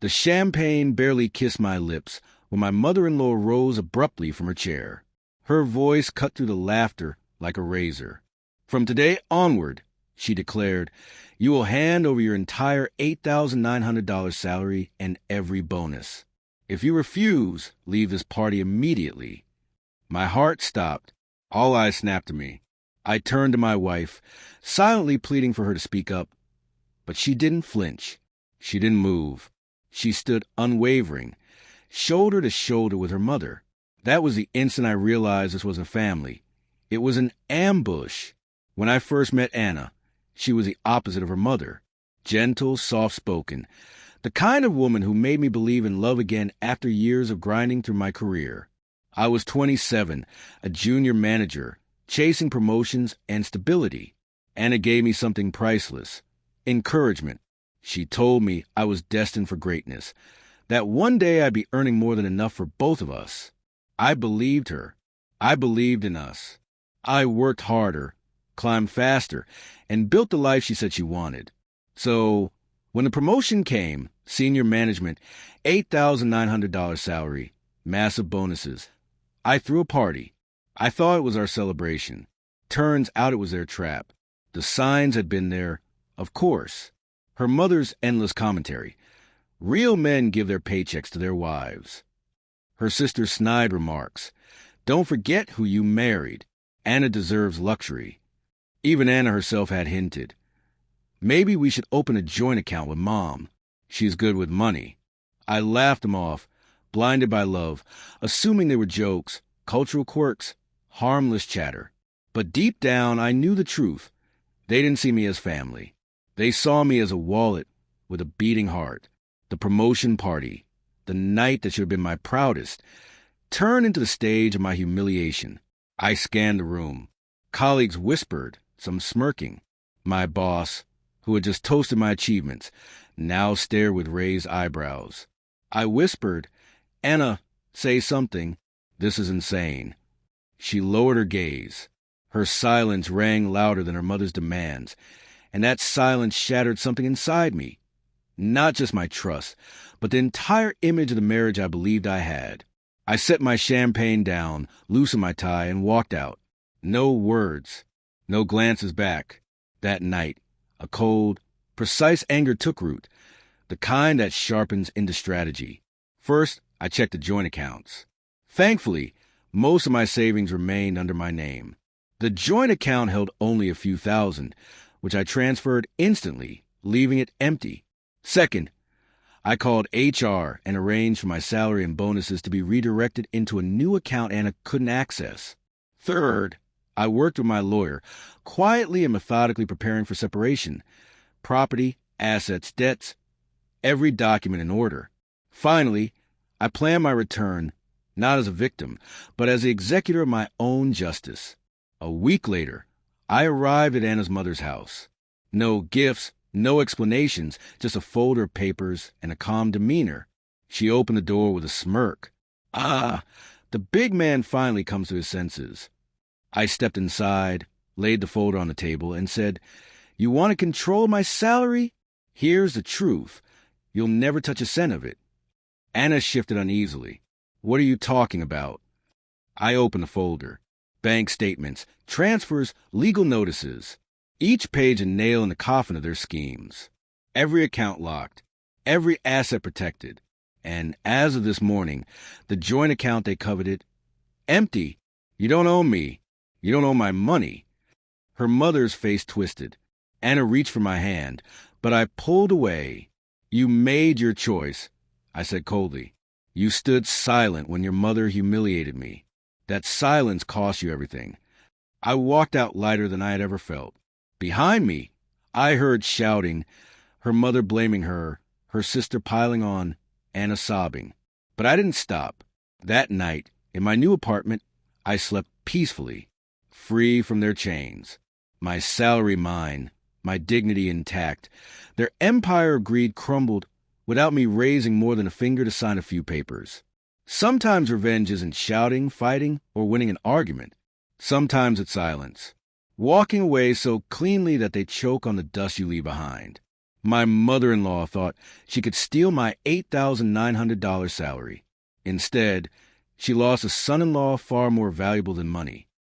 The champagne barely kissed my lips when my mother-in-law rose abruptly from her chair. Her voice cut through the laughter like a razor. "From today onward," she declared, "you will hand over your entire $8,900 salary and every bonus. If you refuse, leave this party immediately." My heart stopped. All eyes snapped to me. I turned to my wife, silently pleading for her to speak up. But she didn't flinch. She didn't move. She stood unwavering, shoulder to shoulder with her mother. That was the instant I realized this was a family. It was an ambush. When I first met Anna, she was the opposite of her mother. Gentle, soft-spoken. The kind of woman who made me believe in love again after years of grinding through my career. I was 27, a junior manager, chasing promotions and stability. Anna gave me something priceless. Encouragement. She told me I was destined for greatness, that one day I'd be earning more than enough for both of us. I believed her. I believed in us. I worked harder, climbed faster, and built the life she said she wanted. So, when the promotion came, senior management, $8,900 salary, massive bonuses, I threw a party. I thought it was our celebration. Turns out it was their trap. The signs had been there, of course. Her mother's endless commentary. Real men give their paychecks to their wives. Her sister's snide remarks. Don't forget who you married. Anna deserves luxury. Even Anna herself had hinted. Maybe we should open a joint account with Mom. She's good with money. I laughed them off, blinded by love, assuming they were jokes, cultural quirks, harmless chatter. But deep down, I knew the truth. They didn't see me as family. They saw me as a wallet with a beating heart. The promotion party, the night that should have been my proudest, turned into the stage of my humiliation. I scanned the room. Colleagues whispered, some smirking. My boss, who had just toasted my achievements, now stared with raised eyebrows. I whispered, "Anna, say something. This is insane." She lowered her gaze. Her silence rang louder than her mother's demands, and that silence shattered something inside me. Not just my trust, but the entire image of the marriage I believed I had. I set my champagne down, loosened my tie, and walked out. No words, no glances back. That night, a cold, precise anger took root, the kind that sharpens into strategy. First, I checked the joint accounts. Thankfully, most of my savings remained under my name. The joint account held only a few thousand, which I transferred instantly, leaving it empty. Second, I called HR and arranged for my salary and bonuses to be redirected into a new account Anna couldn't access. Third, I worked with my lawyer, quietly and methodically preparing for separation. Property, assets, debts, every document in order. Finally, I planned my return, not as a victim, but as the executor of my own justice. A week later, I arrived at Anna's mother's house. No gifts, no explanations, just a folder of papers and a calm demeanor. She opened the door with a smirk. Ah, the big man finally comes to his senses. I stepped inside, laid the folder on the table, and said, "You want to control my salary? Here's the truth. You'll never touch a cent of it." Anna shifted uneasily. "What are you talking about?" I opened the folder. Bank statements, transfers, legal notices. Each page a nail in the coffin of their schemes. Every account locked. Every asset protected. And as of this morning, the joint account they coveted, empty. "You don't owe me. You don't owe my money." Her mother's face twisted. Anna reached for my hand, but I pulled away. "You made your choice," I said coldly. "You stood silent when your mother humiliated me. That silence cost you everything." I walked out lighter than I had ever felt. Behind me, I heard shouting, her mother blaming her, her sister piling on, Anna sobbing. But I didn't stop. That night, in my new apartment, I slept peacefully, free from their chains. My salary mine, my dignity intact. Their empire of greed crumbled without me raising more than a finger to sign a few papers. Sometimes revenge isn't shouting, fighting, or winning an argument. Sometimes it's silence. Walking away so cleanly that they choke on the dust you leave behind. My mother-in-law thought she could steal my $8,900 salary. Instead, she lost a son-in-law far more valuable than money.